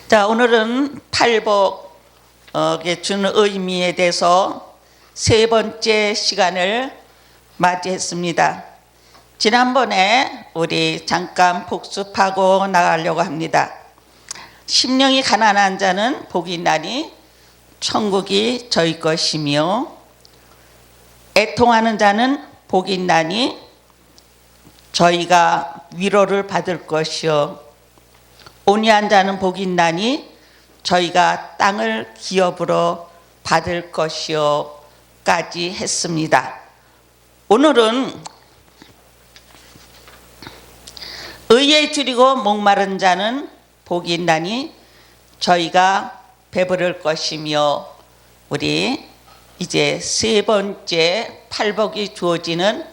자, 오늘은 팔복에 주는 의미에 대해서 세 번째 시간을 맞이했습니다. 지난번에 우리 잠깐 복습하고 나가려고 합니다. 심령이 가난한 자는 복이 있나니 천국이 저희 것이며, 애통하는 자는 복이 있나니 저희가 위로를 받을 것이요, 온유한 자는 복이 있나니 저희가 땅을 기업으로 받을 것이요 까지 했습니다. 오늘은 의에 줄이고 목마른 자는 복이 있나니 저희가 배부를 것이며, 우리 이제 세 번째 팔복이 주어지는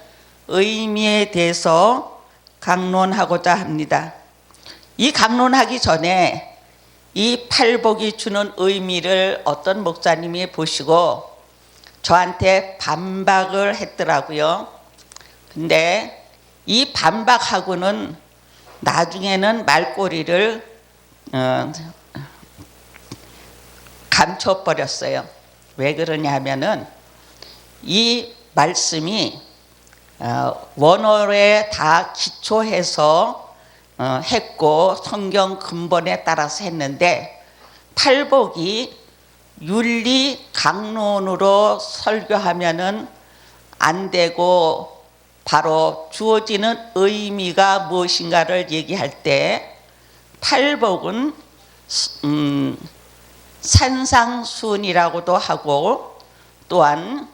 의미에 대해서 강론하고자 합니다. 이 강론하기 전에 이 팔복이 주는 의미를 어떤 목사님이 보시고 저한테 반박을 했더라고요. 근데 이 반박하고는 나중에는 말꼬리를 감춰버렸어요. 왜 그러냐 하면은 이 말씀이 원어에 다 기초해서 했고 성경 근본에 따라서 했는데, 팔복이 윤리 강론으로 설교하면은 안 되고 바로 주어지는 의미가 무엇인가를 얘기할 때 팔복은 산상수훈이라고도 하고, 또한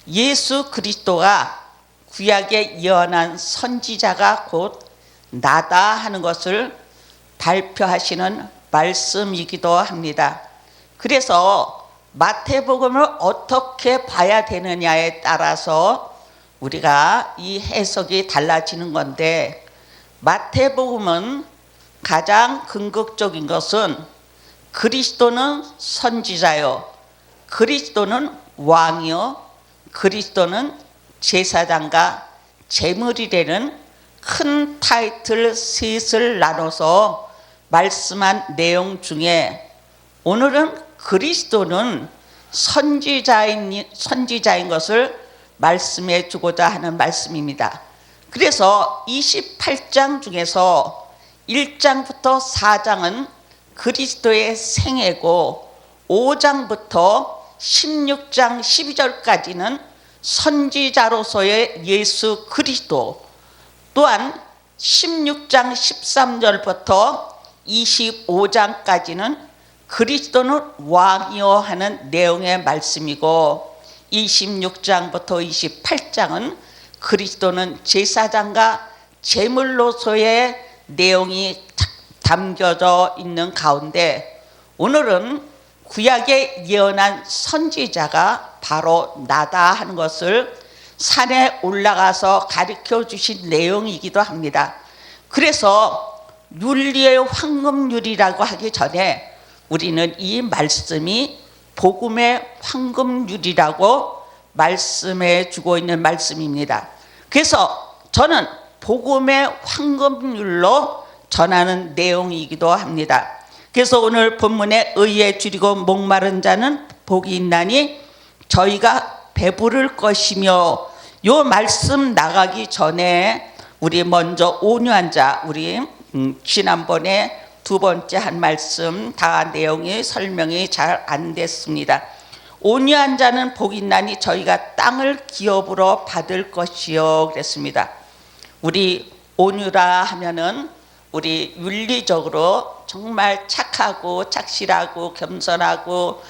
예수 그리스도가 구약에 예언한 선지자가 곧 나다 하는 것을 발표하시는 말씀이기도 합니다. 그래서 마태복음을 어떻게 봐야 되느냐에 따라서 우리가 이 해석이 달라지는 건데, 마태복음은 가장 궁극적인 것은 그리스도는 선지자요, 그리스도는 왕이요, 그리스도는 제사장과 제물이 되는 큰 타이틀 셋을 나눠서 말씀한 내용 중에, 오늘은 그리스도는 선지자인 것을 말씀해 주고자 하는 말씀입니다. 그래서 28장 중에서 1장부터 4장은 그리스도의 생애고, 5장부터 16장 12절까지는 선지자로서의 예수 그리스도, 또한 16장 13절부터 25장까지는 그리스도는 왕이요 하는 내용의 말씀이고, 26장부터 28장은 그리스도는 제사장과 제물로서의 내용이 담겨져 있는 가운데, 오늘은 구약에 예언한 선지자가 바로 나다 하는 것을 산에 올라가서 가르쳐 주신 내용이기도 합니다. 그래서 윤리의 황금률이라고 하기 전에 우리는 이 말씀이 복음의 황금률이라고 말씀해 주고 있는 말씀입니다. 그래서 저는 복음의 황금률로 전하는 내용이기도 합니다. 그래서 오늘 본문에 의에 줄이고 목마른 자는 복이 있나니 저희가 배부를 것이며, 요 말씀 나가기 전에 우리 먼저 온유한 자, 우리 지난번에 두 번째 한 말씀 다 내용이 설명이 잘 안 됐습니다. 온유한 자는 복이 있나니 저희가 땅을 기업으로 받을 것이요 그랬습니다. 우리 온유라 하면은 우리 윤리적으로 정말 착하고 착실하고 겸손하고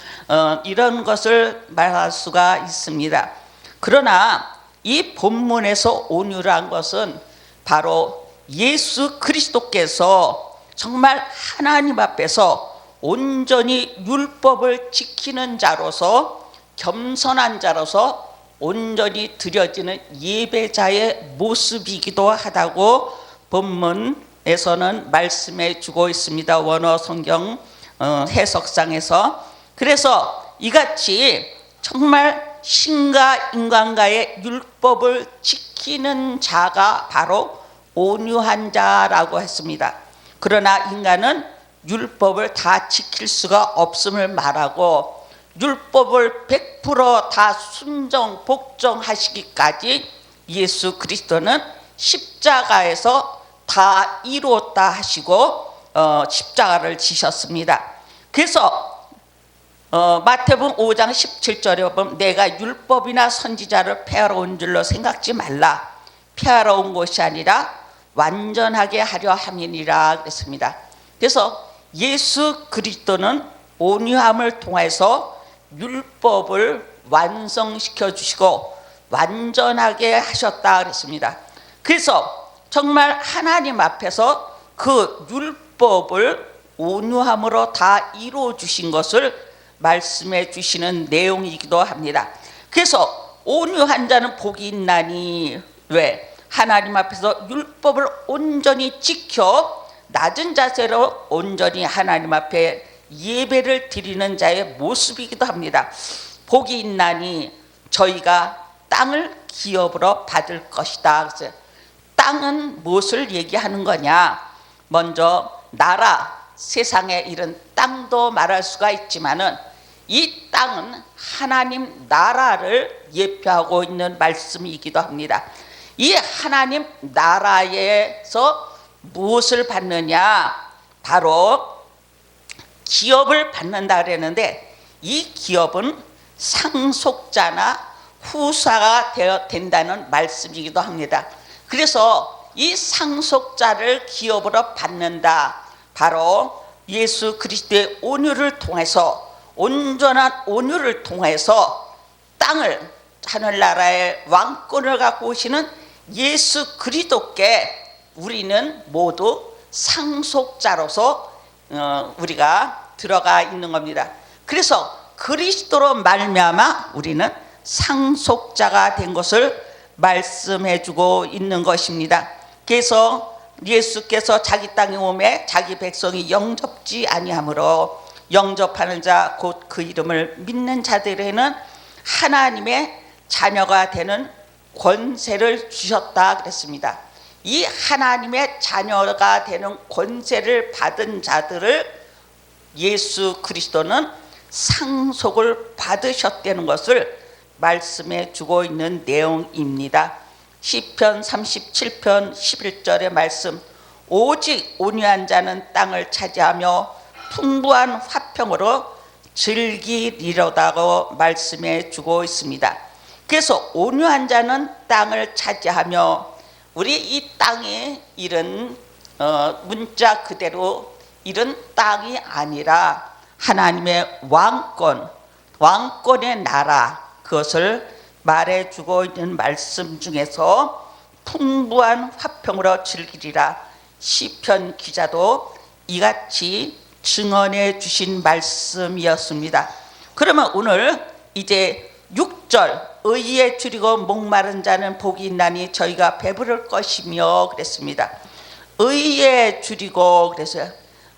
이런 것을 말할 수가 있습니다. 그러나 이 본문에서 온유란 것은 바로 예수 그리스도께서 정말 하나님 앞에서 온전히 율법을 지키는 자로서, 겸손한 자로서 온전히 드려지는 예배자의 모습이기도 하다고 본문에서는 말씀해 주고 있습니다. 원어 성경 해석상에서. 그래서 이같이 정말 신과 인간과의 율법을 지키는 자가 바로 온유한 자라고 했습니다. 그러나 인간은 율법을 다 지킬 수가 없음을 말하고 율법을 100%다 순종 복종하시기까지 예수 그리스도는 십자가에서 다 이루었다 하시고 십자가를 지셨습니다. 그래서 마태복음 5장 17절에 보면 내가 율법이나 선지자를 폐하러 온 줄로 생각지 말라. 폐하러 온 것이 아니라 완전하게 하려 함이니라 그랬습니다. 그래서 예수 그리스도는 온유함을 통해서 율법을 완성시켜 주시고 완전하게 하셨다 그랬습니다. 그래서 정말 하나님 앞에서 그 율법을 온유함으로 다 이루어 주신 것을 말씀해 주시는 내용이기도 합니다. 그래서 온유한 자는 복이 있나니, 왜? 하나님 앞에서 율법을 온전히 지켜 낮은 자세로 온전히 하나님 앞에 예배를 드리는 자의 모습이기도 합니다. 복이 있나니 저희가 땅을 기업으로 받을 것이다. 그래서 땅은 무엇을 얘기하는 거냐? 먼저 나라, 세상에 이런 땅도 말할 수가 있지만은 이 땅은 하나님 나라를 예표하고 있는 말씀이기도 합니다. 이 하나님 나라에서 무엇을 받느냐? 바로 기업을 받는다 그랬는데 이 기업은 상속자나 후사가 된다는 말씀이기도 합니다. 그래서 이 상속자를 기업으로 받는다. 바로 예수 그리스도의 온유를 통해서, 온전한 온유를 통해서 땅을, 하늘나라의 왕권을 갖고 오시는 예수 그리스도께 우리는 모두 상속자로서 우리가 들어가 있는 겁니다. 그래서 그리스도로 말미암아 우리는 상속자가 된 것을 말씀해 주고 있는 것입니다. 그래서 예수께서 자기 땅에 오매 자기 백성이 영접지 아니하므로 영접하는 자 곧 그 이름을 믿는 자들에게는 하나님의 자녀가 되는 권세를 주셨다 그랬습니다. 이 하나님의 자녀가 되는 권세를 받은 자들을 예수 그리스도는 상속을 받으셨다는 것을 말씀해 주고 있는 내용입니다. 시편 37편 11절의 말씀, 오직 온유한 자는 땅을 차지하며 풍부한 화평으로 즐기리로다고 말씀해 주고 있습니다. 그래서 온유한 자는 땅을 차지하며, 우리 이 땅에 이런 문자 그대로 이런 땅이 아니라 하나님의 왕권의 나라, 그것을 말해주고 있는 말씀 중에서 풍부한 화평으로 즐기리라. 시편 기자도 이같이 증언해 주신 말씀이었습니다. 그러면 오늘 이제 6절, 의에 줄이고 목마른 자는 복이 있나니 저희가 배부를 것이며 그랬습니다. 의에 줄이고, 그래서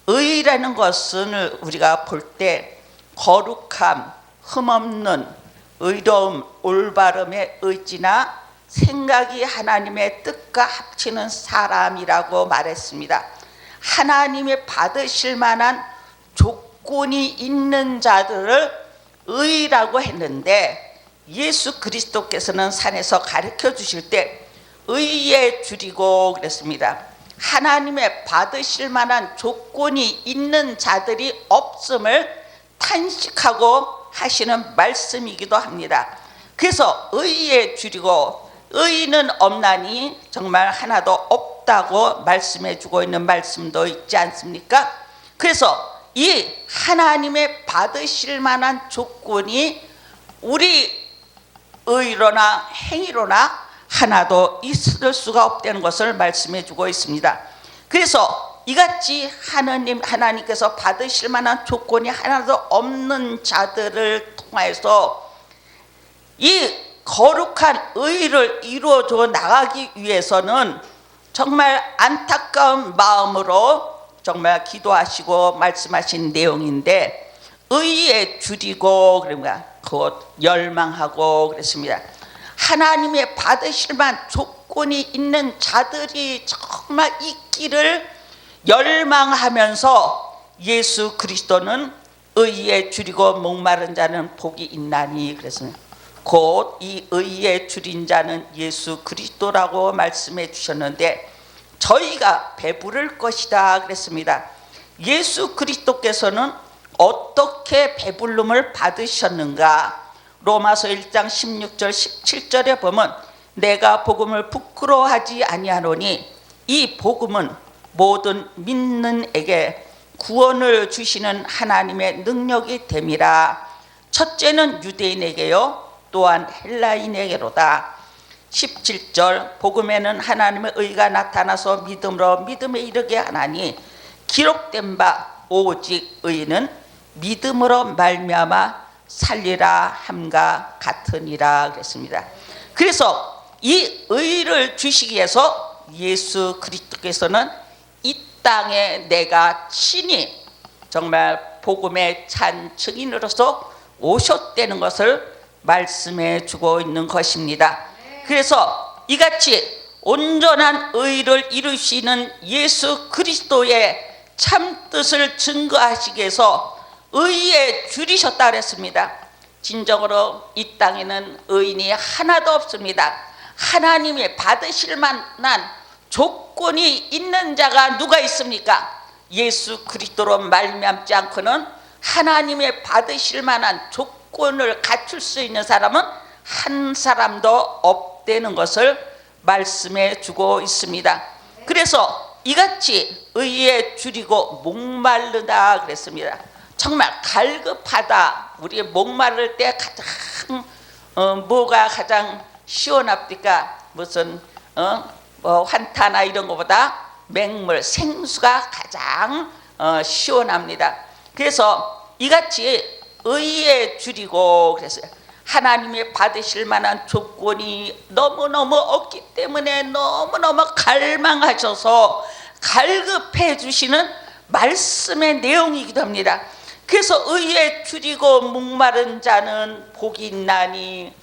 의라는 것은 우리가 볼 때 거룩함, 흠없는 의로움, 올바름의 의지나 생각이 하나님의 뜻과 합치는 사람이라고 말했습니다. 하나님이 받으실 만한 조건이 있는 자들을 의라고 했는데, 예수 그리스도께서는 산에서 가르쳐 주실 때 의에 줄이고 그랬습니다. 하나님의 받으실 만한 조건이 있는 자들이 없음을 탄식하고 하시는 말씀이기도 합니다. 그래서 의에 줄이고, 의는 없나니 정말 하나도 없다고 말씀해 주고 있는 말씀도 있지 않습니까? 그래서 이 하나님의 받으실 만한 조건이 우리 의로나 행위로나 하나도 있을 수가 없다는 것을 말씀해 주고 있습니다. 그래서 이같이 하나님께서 받으실 만한 조건이 하나도 없는 자들을 통해서 이 거룩한 의를 이루어져 나가기 위해서는 정말 안타까운 마음으로 정말 기도하시고 말씀하신 내용인데, 의에 줄이고 그런가 곧 열망하고 그랬습니다. 하나님의 받으실 만한 조건이 있는 자들이 정말 있기를 열망하면서 예수 그리스도는 의에 줄이고 목마른 자는 복이 있나니 그랬습니다. 곧 이 의에 줄인 자는 예수 그리스도라고 말씀해 주셨는데 저희가 배부를 것이다 그랬습니다. 예수 그리스도께서는 어떻게 배불름을 받으셨는가? 로마서 1장 16절 17절에 보면 내가 복음을 부끄러워하지 아니하노니 이 복음은 모든 믿는 에게 구원을 주시는 하나님의 능력이 됨이라. 첫째는 유대인에게요 또한 헬라인에게로다. 17절 복음에는 하나님의 의가 나타나서 믿음으로 믿음에 이르게 하나니 기록된 바 오직 의는 믿음으로 말미암아 살리라 함과 같으니라 그랬습니다. 그래서 이 의를 주시기 위해서 예수 그리스도께서는 이 땅에 내가 친히 정말 복음의 찬 증인으로서 오셨다는 것을 말씀해 주고 있는 것입니다. 그래서 이같이 온전한 의를 이루시는 예수 그리스도의 참 뜻을 증거하시기 위해서 의에 줄이셨다 그랬습니다. 진정으로 이 땅에는 의인이 하나도 없습니다. 하나님이 받으실 만한 조건이 있는 자가 누가 있습니까? 예수 그리스도로 말미암지 않고는 하나님의 받으실 만한 조건을 갖출 수 있는 사람은 한 사람도 없다는 것을 말씀해 주고 있습니다. 그래서 이같이 의에 줄이고 목마르다 그랬습니다. 정말 갈급하다. 우리 목마를 때 가장 뭐가 가장 시원합니까? 무슨 뭐 환타나 이런 것보다 맹물, 생수가 가장 시원합니다. 그래서 이같이 의에 줄이고 그랬어요. 하나님이 받으실 만한 조건이 너무너무 없기 때문에 너무너무 갈망하셔서 갈급해 주시는 말씀의 내용이기도 합니다. 그래서 의에 줄이고 목마른 자는 복이 있나니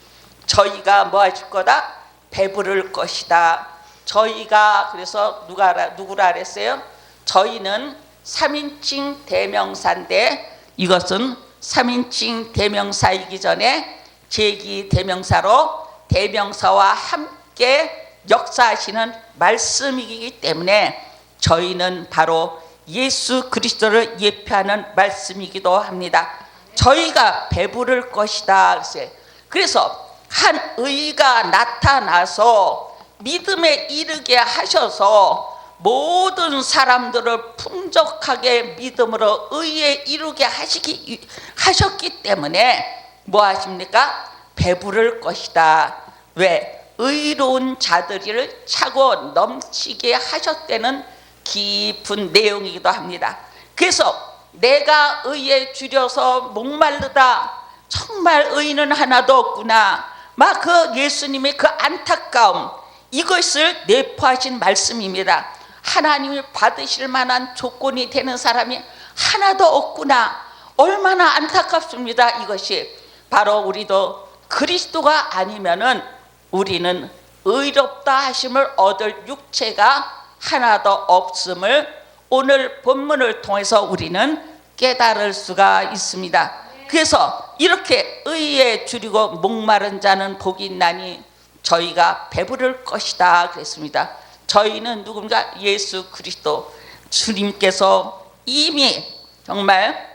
저희가 뭐 하실 거다? 배부를 것이다. 저희가 그래서 누구라 그랬어요? 저희는 3인칭 대명사인데 이것은 3인칭 대명사이기 전에 제기 대명사로 대명사와 함께 역사하시는 말씀이기 때문에 저희는 바로 예수 그리스도를 예표하는 말씀이기도 합니다. 저희가 배부를 것이다. 그래서 한 의가 나타나서 믿음에 이르게 하셔서 모든 사람들을 풍족하게 믿음으로 의에 이르게 하셨기 때문에 뭐 하십니까? 배부를 것이다. 왜? 의로운 자들을 차고 넘치게 하셨다는 깊은 내용이기도 합니다. 그래서 내가 의에 줄여서 목마르다. 정말 의는 하나도 없구나. 막 그 예수님의 그 안타까움 이것을 내포하신 말씀입니다. 하나님이 받으실 만한 조건이 되는 사람이 하나도 없구나. 얼마나 안타깝습니다. 이것이 바로 우리도 그리스도가 아니면은 우리는 의롭다 하심을 얻을 육체가 하나도 없음을 오늘 본문을 통해서 우리는 깨달을 수가 있습니다. 그래서 이렇게 의에 줄이고 목마른 자는 복이 있나니 저희가 배부를 것이다 그랬습니다. 저희는 누군가? 예수 그리스도 주님께서 이미 정말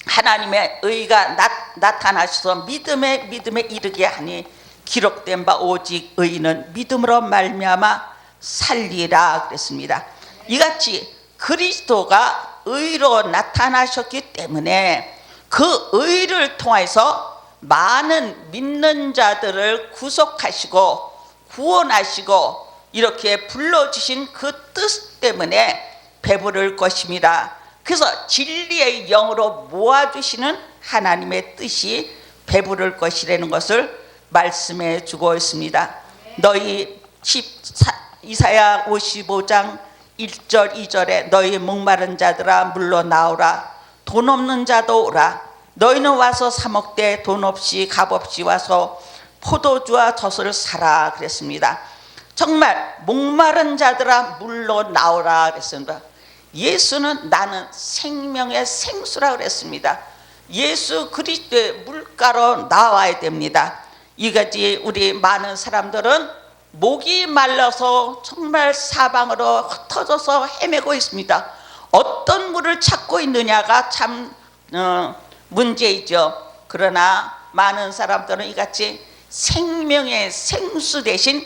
하나님의 의가 나타나셔서 믿음에 이르게 하니 기록된 바 오직 의인은 믿음으로 말미암아 살리라 그랬습니다. 이같이 그리스도가 의로 나타나셨기 때문에 그 의를 통해서 많은 믿는 자들을 구속하시고 구원하시고 이렇게 불러주신 그 뜻 때문에 배부를 것입니다. 그래서 진리의 영으로 모아주시는 하나님의 뜻이 배부를 것이라는 것을 말씀해 주고 있습니다. 너희 이사야 55장 1절 2절에 너희 목마른 자들아 물러 나오라. 돈 없는 자도 오라. 너희는 와서 사 먹되 돈 없이 값 없이 와서 포도주와 젖을 사라 그랬습니다. 정말 목마른 자들아 물러 나오라 그랬습니다. 예수는 나는 생명의 생수라 그랬습니다. 예수 그리스도의 물가로 나와야 됩니다. 이같이 우리 많은 사람들은 목이 말라서 정말 사방으로 흩어져서 헤매고 있습니다. 어떤 물을 찾고 있느냐가 참 문제이죠. 그러나 많은 사람들은 이같이 생명의 생수 대신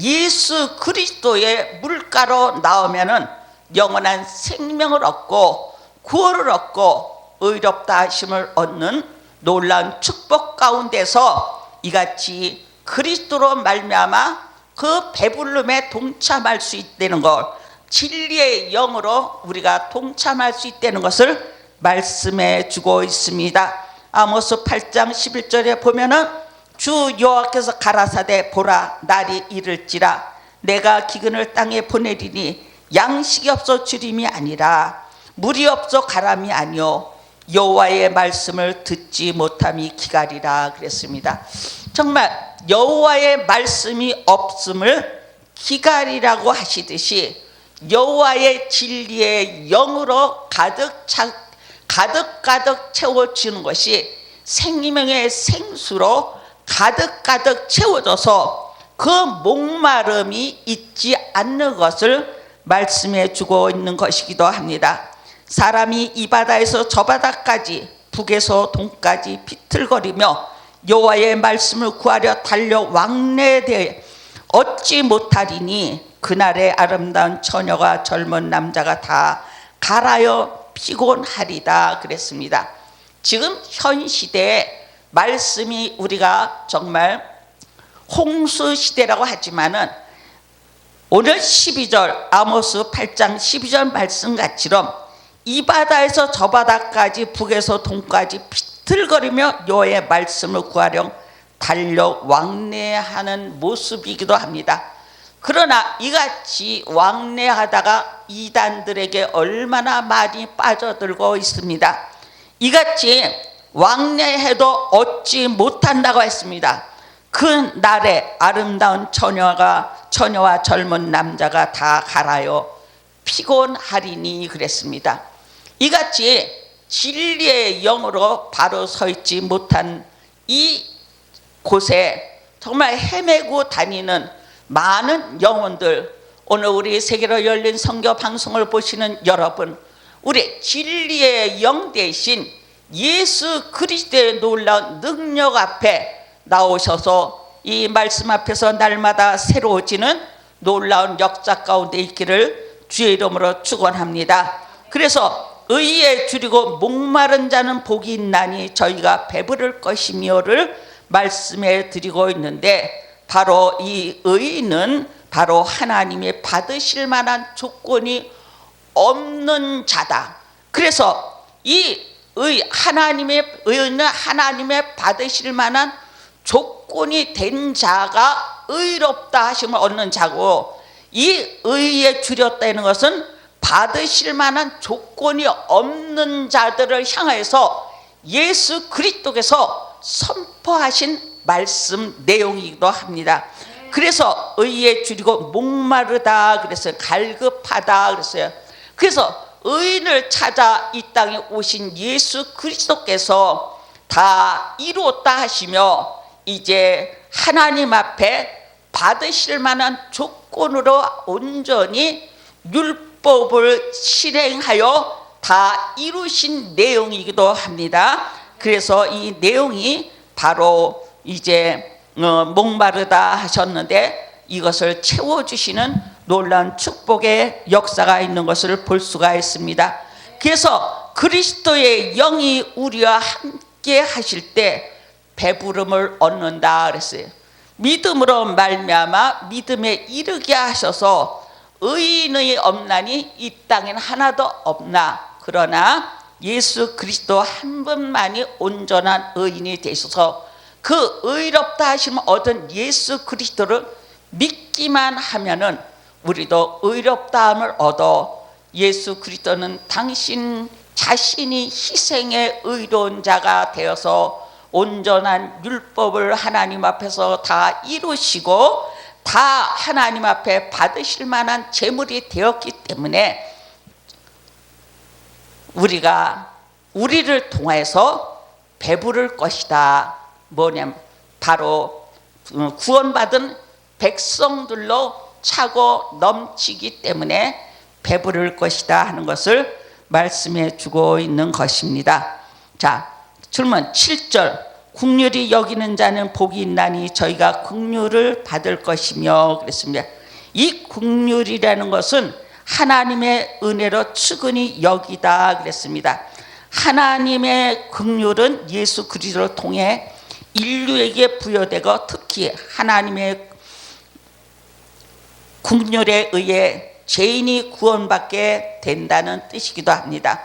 예수 그리스도의 물가로 나오면은 영원한 생명을 얻고 구원을 얻고 의롭다 하심을 얻는 놀라운 축복 가운데서 이같이 그리스도로 말미암아 그 배부름에 동참할 수 있다는 것, 진리의 영으로 우리가 동참할 수 있다는 것을 말씀해 주고 있습니다. 아모스 8장 11절에 보면은 주 여호와께서 가라사대 보라 날이 이를지라 내가 기근을 땅에 보내리니 양식이 없어 주림이 아니라 물이 없어 가람이 아니요 여호와의 말씀을 듣지 못함이 기갈이라 그랬습니다. 정말 여호와의 말씀이 없음을 기갈이라고 하시듯이 여호와의 진리의 영으로 가득 채워지는 것이 생명의 생수로 가득 채워져서 그 목마름이 있지 않는 것을 말씀해 주고 있는 것이기도 합니다. 사람이 이 바다에서 저 바다까지 북에서 동까지 비틀거리며 여호와의 말씀을 구하려 달려 왕래되 얻지 못하리니 그날의 아름다운 처녀가 젊은 남자가 다 갈아여 피곤하리다 그랬습니다. 지금 현 시대에 말씀이 우리가 정말 홍수 시대라고 하지만은 오늘 12절 아모스 8장 12절 말씀같이럼 이 바다에서 저 바다까지 북에서 동까지 비틀거리며 여호와의 말씀을 구하려 달려 왕래하는 모습이기도 합니다. 그러나 이같이 왕래하다가 이단들에게 얼마나 많이 빠져들고 있습니다. 이같이 왕래해도 얻지 못한다고 했습니다. 그 날에 아름다운 처녀와 젊은 남자가 다 갈아요 피곤하리니 그랬습니다. 이같이 진리의 영으로 바로 서 있지 못한 이 곳에 정말 헤매고 다니는 많은 영혼들, 오늘 우리 세계로 열린 선교 방송을 보시는 여러분, 우리 진리의 영 대신 예수 그리스도의 놀라운 능력 앞에 나오셔서 이 말씀 앞에서 날마다 새로워지는 놀라운 역사 가운데 있기를 주의 이름으로 축원합니다. 그래서 의에 줄이고 목마른 자는 복이 있나니 저희가 배부를 것이며를 말씀해 드리고 있는데, 바로 이 의는 바로 하나님이 받으실 만한 조건이 없는 자다. 그래서 이 의는 하나님의 받으실 만한 조건이 된 자가 의롭다 하심을 얻는 자고, 이 의에 줄였다는 것은 받으실 만한 조건이 없는 자들을 향해서 예수 그리스도께서 선포하신 말씀 내용이기도 합니다. 그래서 의에 줄이고 목마르다 그랬어요. 갈급하다 그랬어요. 그래서 의인을 찾아 이 땅에 오신 예수 그리스도께서 다 이루었다 하시며 이제 하나님 앞에 받으실 만한 조건으로 온전히 율법을 실행하여 다 이루신 내용이기도 합니다. 그래서 이 내용이 바로 이제 목마르다 하셨는데 이것을 채워주시는 놀라운 축복의 역사가 있는 것을 볼 수가 있습니다. 그래서 그리스도의 영이 우리와 함께 하실 때 배부름을 얻는다 그랬어요. 믿음으로 말미암아 믿음에 이르게 하셔서 의인의 없나니 이 땅엔 하나도 없나, 그러나 예수 그리스도 한 분만이 온전한 의인이 되셔서 그 의롭다 하심을 얻은 예수 그리스도를 믿기만 하면은 우리도 의롭다함을 얻어 예수 그리스도는 당신 자신이 희생의 의로운 자가 되어서 온전한 율법을 하나님 앞에서 다 이루시고 다 하나님 앞에 받으실 만한 제물이 되었기 때문에 우리가 우리를 통해서 배부를 것이다. 뭐냐면 바로 구원받은 백성들로 차고 넘치기 때문에 배부를 것이다 하는 것을 말씀해 주고 있는 것입니다. 자, 질문 7절. 긍휼히 여기는 자는 복이 있나니 저희가 긍휼을 받을 것이며 그랬습니다. 이 긍휼이라는 것은 하나님의 은혜로 측은히 여기다 그랬습니다. 하나님의 긍휼은 예수 그리스도를 통해 인류에게 부여되고 특히 하나님의 긍휼에 의해 죄인이 구원받게 된다는 뜻이기도 합니다.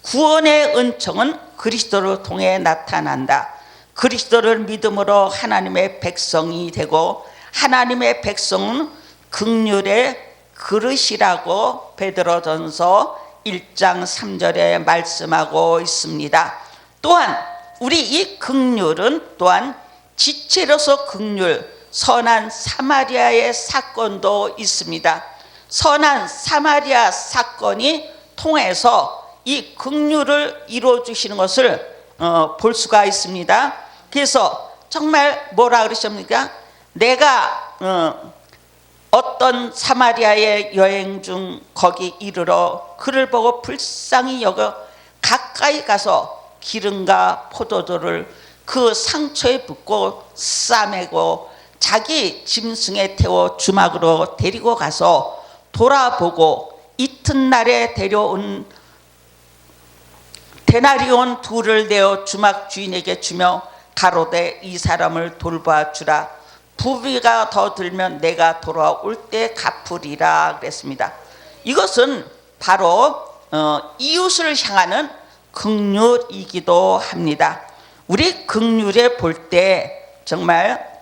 구원의 은총은 그리스도를 통해 나타난다. 그리스도를 믿음으로 하나님의 백성이 되고 하나님의 백성은 긍휼의 그릇이라고 베드로전서 1장 3절에 말씀하고 있습니다. 또한 우리 이 긍휼은 또한 지체로서 긍휼, 선한 사마리아의 사건도 있습니다. 선한 사마리아 사건이 통해서 이 긍휼을 이루어 주시는 것을 볼 수가 있습니다. 그래서 정말 뭐라 그러십니까? 내가 어떤 사마리아의 여행 중 거기 이르러 그를 보고 불쌍히 여겨 가까이 가서 기름과 포도주를 그 상처에 붓고 싸매고 자기 짐승에 태워 주막으로 데리고 가서 돌아보고 이튿날에 데려온 데나리온 둘을 내어 주막 주인에게 주며 가로되 이 사람을 돌봐 주라. 부비가 더 들면 내가 돌아올 때 갚으리라 그랬습니다. 이것은 바로 이웃을 향하는 긍휼이기도 합니다. 우리 긍휼에 볼 때 정말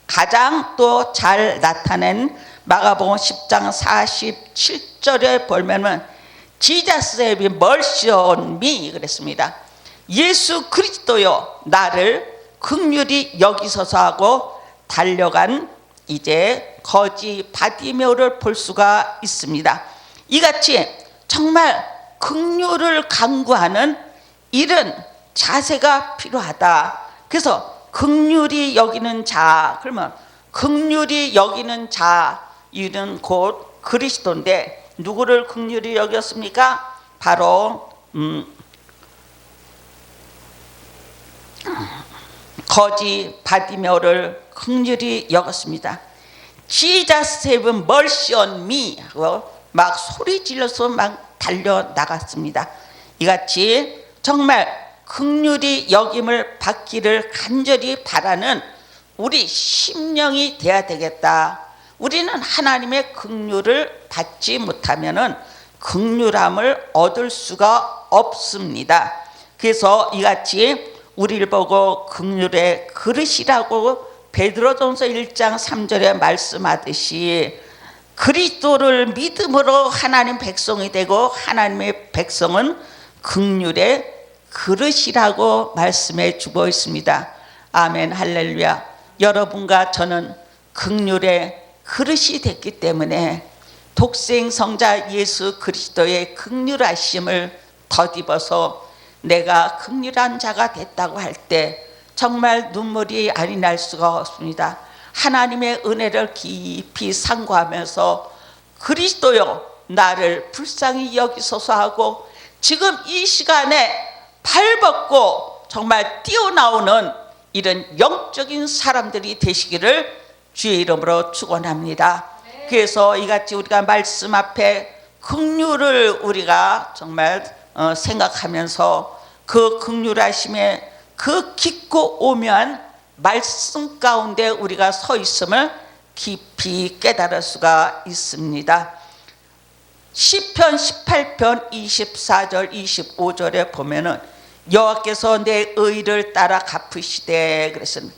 가장 또 잘 나타낸 마가복음 10장 47절에 보면은 Jesus have mercy on me 그랬습니다. 예수 그리스도여 나를 긍휼히 여기소서 하고 달려간 이제 거지 바디메오를 볼 수가 있습니다. 이같이 정말 긍휼을 강구하는 이런 자세가 필요하다. 그래서 긍휼히 여기는 자, 그러면 긍휼히 여기는 자 이는 곧 그리스도인데 누구를 긍휼히 여겼습니까? 바로 거지 바디메오를 긍휼히 여겼습니다. Jesus have mercy on me 하고 막 소리 질러서 막 달려 나갔습니다. 이같이 정말 긍휼히 여김을 받기를 간절히 바라는 우리 심령이 돼야 되겠다. 우리는 하나님의 긍휼을 받지 못하면은 긍휼함을 얻을 수가 없습니다. 그래서 이같이 우리를 보고 긍휼의 그릇이라고 베드로전서 1장 3절에 말씀하듯이 그리스도를 믿음으로 하나님 백성이 되고 하나님의 백성은 긍휼의 그릇이라고 말씀해 주고 있습니다. 아멘 할렐루야. 여러분과 저는 긍휼의 그릇이 됐기 때문에 독생 성자 예수 그리스도의 긍휼하심을 덧입어서 내가 긍휼한 자가 됐다고 할 때 정말 눈물이 아니 날 수가 없습니다. 하나님의 은혜를 깊이 상고하면서 그리스도여 나를 불쌍히 여기소서 하고 지금 이 시간에 발벗고 정말 뛰어나오는 이런 영적인 사람들이 되시기를 주의 이름으로 축원합니다. 그래서 이같이 우리가 말씀 앞에 긍휼을 우리가 정말 생각하면서 그 긍휼하심에 그 깊고 오묘한 말씀 가운데 우리가 서 있음을 깊이 깨달을 수가 있습니다. 시편 18편 24절 25절에 보면은 여호와께서 내 의를 따라 갚으시되 그랬습니다.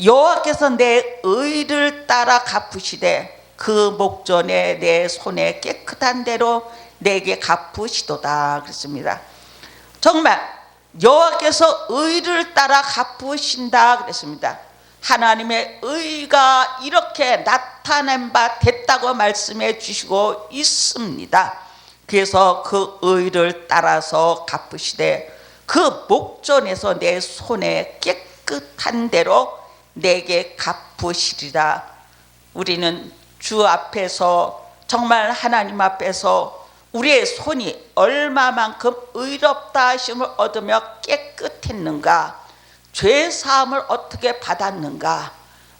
여호와께서 내 의를 따라 갚으시되 그 목전에 내 손에 깨끗한 대로 내게 갚으시도다 그랬습니다. 정말 여호와께서 의를 따라 갚으신다 그랬습니다. 하나님의 의가 이렇게 나타낸 바 됐다고 말씀해 주시고 있습니다. 그래서 그 의를 따라서 갚으시되 그 목전에서 내 손에 깨끗한 대로 내게 갚으시리라. 우리는 주 앞에서 정말 하나님 앞에서 우리의 손이 얼마만큼 의롭다 하심을 얻으며 깨끗했는가, 죄 사함을 어떻게 받았는가.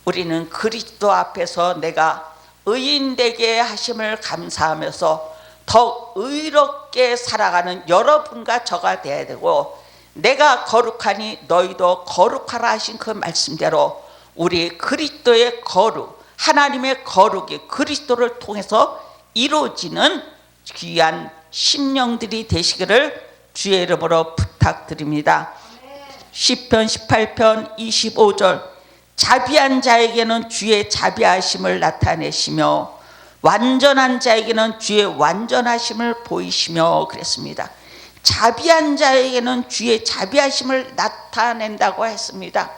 우리는 그리스도 앞에서 내가 의인 되게 하심을 감사하면서 더 의롭게 살아가는 여러분과 저가 되어야 되고, 내가 거룩하니 너희도 거룩하라 하신 그 말씀대로 우리 그리스도의 거룩, 하나님의 거룩이 그리스도를 통해서 이루어지는 귀한 심령들이 되시기를 주의 이름으로 부탁드립니다. 시편 18편 25절 자비한 자에게는 주의 자비하심을 나타내시며 완전한 자에게는 주의 완전하심을 보이시며 그랬습니다. 자비한 자에게는 주의 자비하심을 나타낸다고 했습니다.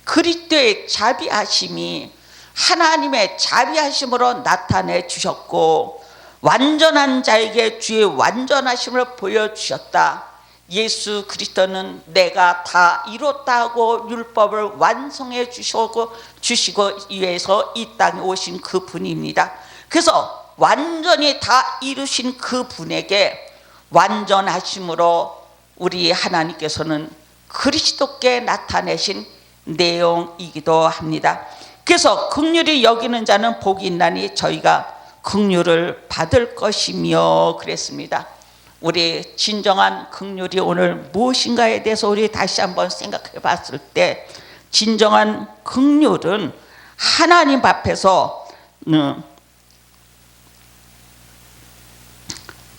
그리스도의 자비하심이 하나님의 자비하심으로 나타내 주셨고, 완전한 자에게 주의 완전하심을 보여주셨다. 예수 그리스도는 내가 다 이뤘다 하고 율법을 완성해 주시고 위해서 이 땅에 오신 그 분입니다. 그래서 완전히 다 이루신 그 분에게 완전하심으로 우리 하나님께서는 그리스도께 나타내신 내용이기도 합니다. 그래서 긍휼히 여기는 자는 복이 있나니 저희가 긍휼을 받을 것이며 그랬습니다. 우리 진정한 긍휼이 오늘 무엇인가에 대해서 우리 다시 한번 생각해 봤을 때, 진정한 긍휼은 하나님 앞에서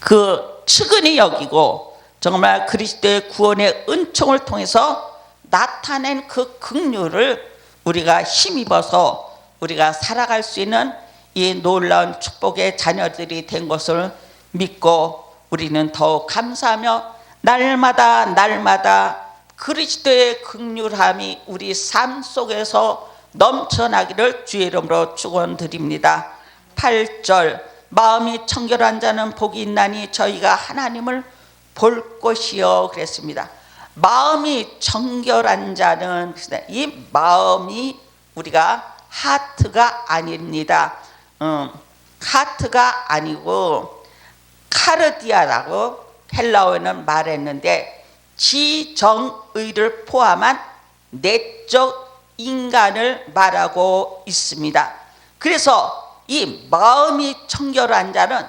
그 측은히 여기고 정말 그리스도의 구원의 은총을 통해서 나타낸 그 긍휼을 우리가 힘입어서 우리가 살아갈 수 있는 이 놀라운 축복의 자녀들이 된 것을 믿고 우리는 더욱 감사하며 날마다 그리스도의 긍휼함이 우리 삶 속에서 넘쳐나기를 주의 이름으로 축원드립니다. 8절 마음이 청결한 자는 복이 있나니 저희가 하나님을 볼 것이요 그랬습니다. 마음이 청결한 자는, 이 마음이 우리가 하트가 아닙니다. 하트가 아니고 카르디아라고 헬라어에는 말했는데, 지정의를 포함한 내적 인간을 말하고 있습니다. 그래서 이 마음이 청결한 자는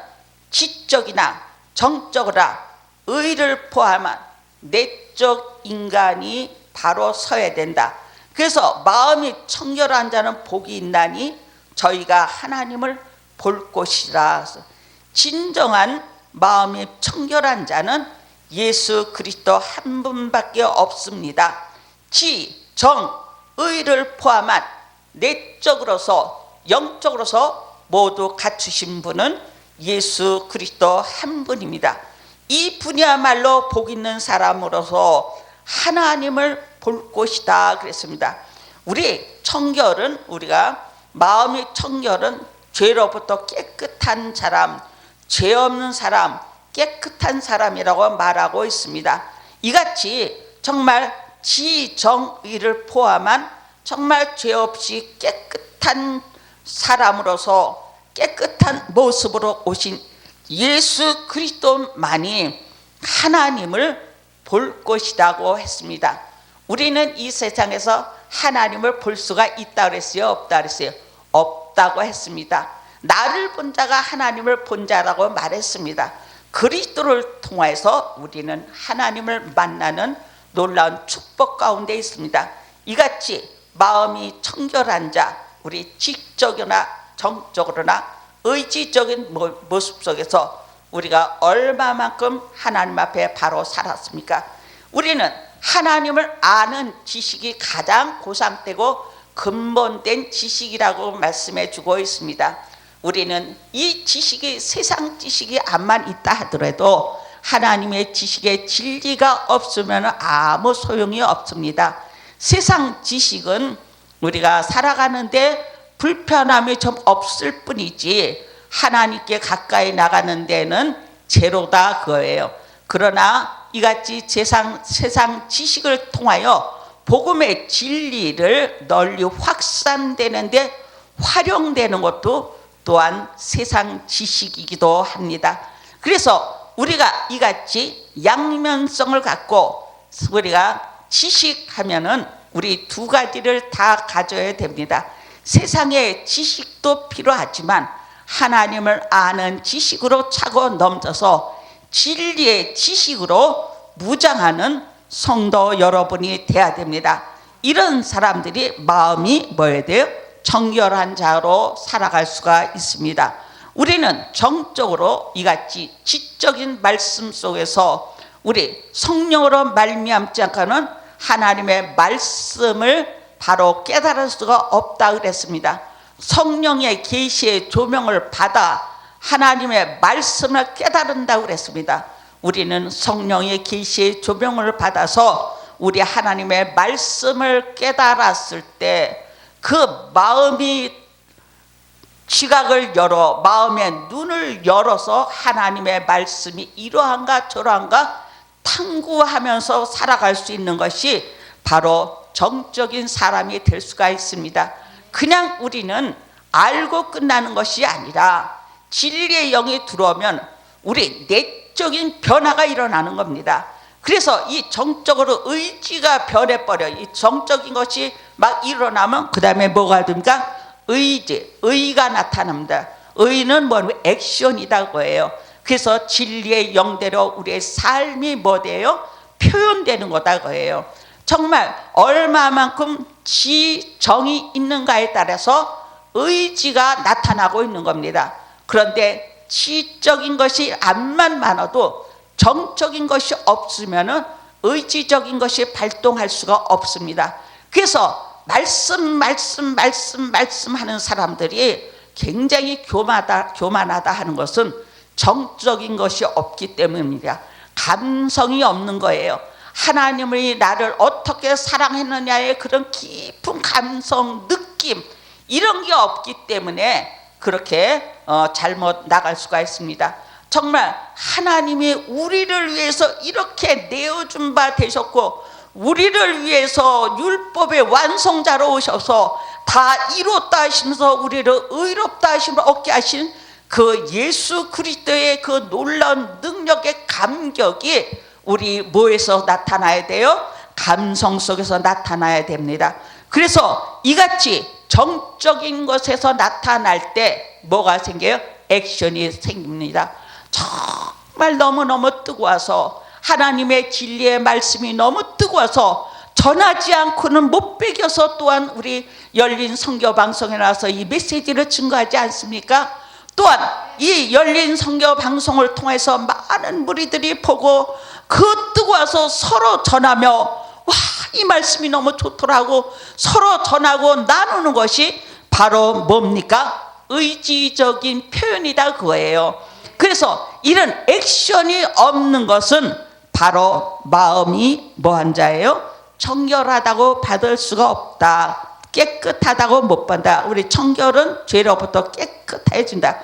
지적이나 정적이나 의를 포함한 내적 인간이 바로 서야 된다. 그래서 마음이 청결한 자는 복이 있나니 저희가 하나님을 볼 것이라. 진정한 마음이 청결한 자는 예수 그리스도 한 분밖에 없습니다. 지, 정, 의를 포함한 내적으로서 영적으로서 모두 갖추신 분은 예수 그리스도 한 분입니다. 이 분이야말로 복 있는 사람으로서 하나님을 볼 것이다 그랬습니다. 우리 청결은, 우리가 마음의 청결은 죄로부터 깨끗한 사람, 죄 없는 사람, 깨끗한 사람이라고 말하고 있습니다. 이같이 정말 지정의를 포함한 정말 죄 없이 깨끗한 사람으로서 깨끗한 모습으로 오신 예수 그리스도만이 하나님을 볼 것이라고 했습니다. 우리는 이 세상에서 하나님을 볼 수가 있다 그랬어요? 없다 그랬어요? 없다고 했습니다. 나를 본 자가 하나님을 본 자라고 말했습니다. 그리스도를 통해서 우리는 하나님을 만나는 놀라운 축복 가운데 있습니다. 이같이 마음이 청결한 자, 우리 지적이나 정적으로나 의지적인 모습 속에서 우리가 얼마만큼 하나님 앞에 바로 살았습니까? 우리는 하나님을 아는 지식이 가장 고상되고 근본된 지식이라고 말씀해 주고 있습니다. 우리는 이 지식이 세상 지식이 암만 있다 하더라도 하나님의 지식에 진리가 없으면 아무 소용이 없습니다. 세상 지식은 우리가 살아가는데 불편함이 좀 없을 뿐이지 하나님께 가까이 나가는 데는 제로다 그거예요. 그러나 이같이 세상 지식을 통하여 복음의 진리를 널리 확산되는데 활용되는 것도 또한 세상 지식이기도 합니다. 그래서 우리가 이같이 양면성을 갖고 우리가 지식하면은 우리 두 가지를 다 가져야 됩니다. 세상의 지식도 필요하지만 하나님을 아는 지식으로 차고 넘쳐서 진리의 지식으로 무장하는 성도 여러분이 돼야 됩니다. 이런 사람들이 마음이 뭐여야 돼요? 정결한 자로 살아갈 수가 있습니다. 우리는 정적으로 이같이 지적인 말씀 속에서 우리 성령으로 말미암지 않고는 하나님의 말씀을 바로 깨달을 수가 없다 그랬습니다. 성령의 계시의 조명을 받아 하나님의 말씀을 깨달은다고 그랬습니다. 우리는 성령의 계시의 조명을 받아서 우리 하나님의 말씀을 깨달았을 때 그 마음이 지각을 열어 마음의 눈을 열어서 하나님의 말씀이 이러한가 저러한가 탐구하면서 살아갈 수 있는 것이 바로 정적인 사람이 될 수가 있습니다. 그냥 우리는 알고 끝나는 것이 아니라 진리의 영이 들어오면 우리 내적인 변화가 일어나는 겁니다. 그래서 이 정적으로 의지가 변해버려. 이 정적인 것이 막 일어나면 그 다음에 뭐가 됩니까? 의가 나타납니다. 의는 뭐냐면 액션이다 거예요. 그래서 진리의 영대로 우리의 삶이 뭐 돼요? 표현되는 거다 거예요. 정말 얼마만큼 지정이 있는가에 따라서 의지가 나타나고 있는 겁니다. 그런데 지적인 것이 암만 많아도 정적인 것이 없으면 의지적인 것이 발동할 수가 없습니다. 그래서 말씀하는 사람들이 굉장히 교만하다 하는 것은 정적인 것이 없기 때문입니다. 감성이 없는 거예요. 하나님이 나를 어떻게 사랑했느냐의 그런 깊은 감성, 느낌 이런 게 없기 때문에 그렇게 잘못 나갈 수가 있습니다. 정말 하나님이 우리를 위해서 이렇게 내어준 바 되셨고 우리를 위해서 율법의 완성자로 오셔서 다 이뤘다 하시면서 우리를 의롭다 하심을 얻게 하신 그 예수 그리스도의 그 놀라운 능력의 감격이 우리 뭐에서 나타나야 돼요? 감성 속에서 나타나야 됩니다. 그래서 이같이 정적인 것에서 나타날 때 뭐가 생겨요? 액션이 생깁니다. 정말 너무너무 뜨거워서 하나님의 진리의 말씀이 너무 뜨거워서 전하지 않고는 못 배겨서 또한 우리 열린 선교 방송에 나와서 이 메시지를 증거하지 않습니까? 또한 이 열린 선교 방송을 통해서 많은 무리들이 보고 그 뜨거워서 서로 전하며 와, 이 말씀이 너무 좋더라고 서로 전하고 나누는 것이 바로 뭡니까? 의지적인 표현이다 그거예요. 그래서 이런 액션이 없는 것은 바로 마음이 뭐한 자예요? 청결하다고 받을 수가 없다. 깨끗하다고 못 받는다. 우리 청결은 죄로부터 깨끗해진다.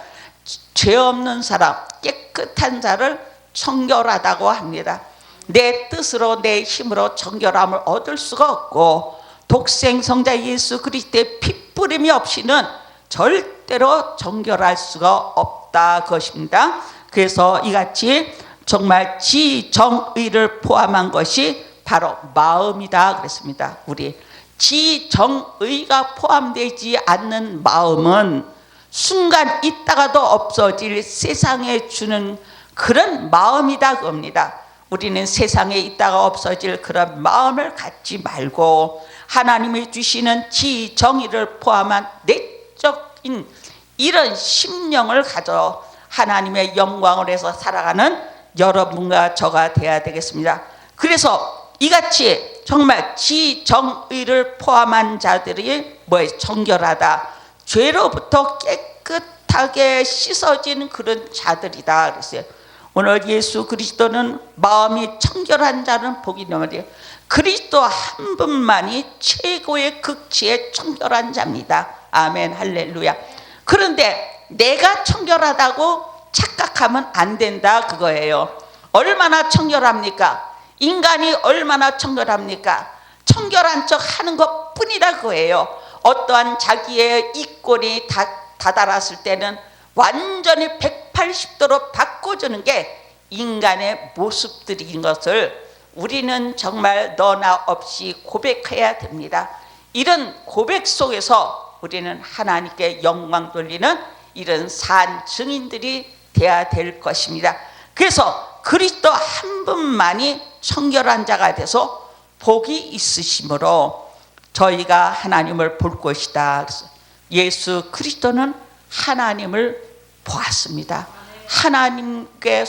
죄 없는 사람, 깨끗한 자를 청결하다고 합니다. 내 뜻으로 내 힘으로 청결함을 얻을 수가 없고 독생 성자 예수 그리스도의 핏부림이 없이는 절대로 정결할 수가 없다 것입니다. 그래서 이같이 정말 지정의를 포함한 것이 바로 마음이다 그랬습니다. 우리 지정의가 포함되지 않는 마음은 순간 있다가도 없어질 세상에 주는 그런 마음이다 그겁니다. 우리는 세상에 있다가 없어질 그런 마음을 갖지 말고 하나님이 주시는 지정의를 포함한 내적인 이런 심령을 가져 하나님의 영광을 해서 살아가는 여러분과 저가 되어야 되겠습니다. 그래서 이같이 정말 지정의를 포함한 자들이 뭐에 정결하다, 죄로부터 깨끗하게 씻어진 그런 자들이다 그랬어요. 오늘 예수 그리스도는 마음이 청결한 자는 복이 있느니라. 그리스도 한 분만이 최고의 극치의 청결한 자입니다. 아멘 할렐루야. 그런데 내가 청결하다고 착각하면 안 된다 그거예요. 얼마나 청결합니까? 인간이 얼마나 청결합니까? 청결한 척 하는 것 뿐이라 그거예요. 어떠한 자기의 이꼴이 다다랐을 때는 완전히 180도로 바꿔주는 게 인간의 모습들인 것을 우리는 정말 너나 없이 고백해야 됩니다. 이런 고백 속에서 우리는 하나님께 영광 돌리는 이런 산 증인들이 되어야 될 것입니다. 그래서 그리스도 한 분만이 청결한 자가 돼서 복이 있으심으로 저희가 하나님을 볼 것이다. 예수 그리스도는 하나님을 보았습니다. 하나님께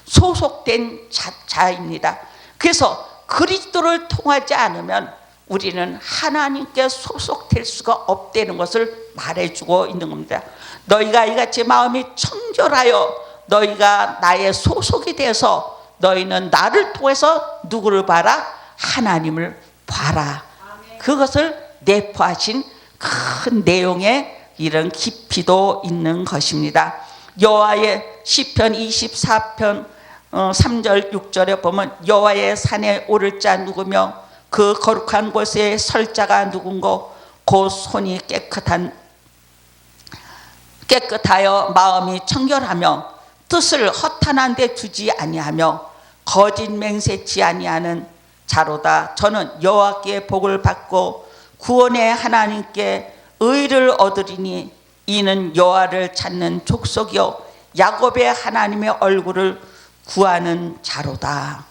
소속된 자입니다. 그래서 그리스도를 통하지 않으면 우리는 하나님께 소속될 수가 없다는 것을 말해주고 있는 겁니다. 너희가 이같이 마음이 청결하여 너희가 나의 소속이 되어서 너희는 나를 통해서 누구를 봐라? 하나님을 봐라. 그것을 내포하신 큰 내용의 이런 깊이도 있는 것입니다. 여호와의 시편 24편 3절 6절에 보면 여호와의 산에 오를 자 누구며 그 거룩한 곳에 설 자가 누군고 곧 손이 깨끗하여 마음이 청결하며 뜻을 허탄한 데 두지 아니하며 거짓 맹세치 아니하는 자로다. 저는 여호와께 복을 받고 구원의 하나님께 의를 얻으리니 이는 여호와를 찾는 족속이요 야곱의 하나님의 얼굴을 구하는 자로다.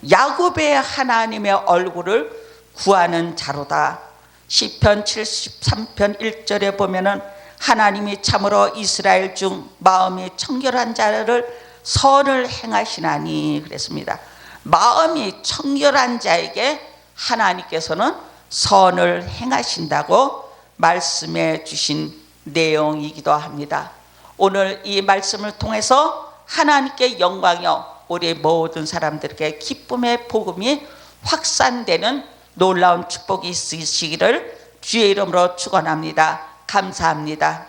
야곱의 하나님의 얼굴을 구하는 자로다. 시편 73편 1절에 보면은 하나님이 참으로 이스라엘 중 마음이 청결한 자를 선을 행하시나니 그랬습니다. 마음이 청결한 자에게 하나님께서는 선을 행하신다고 말씀해 주신 내용이기도 합니다. 오늘 이 말씀을 통해서 하나님께 영광이요 우리 모든 사람들에게 기쁨의 복음이 확산되는 놀라운 축복이 있으시기를 주의 이름으로 축원합니다. 감사합니다.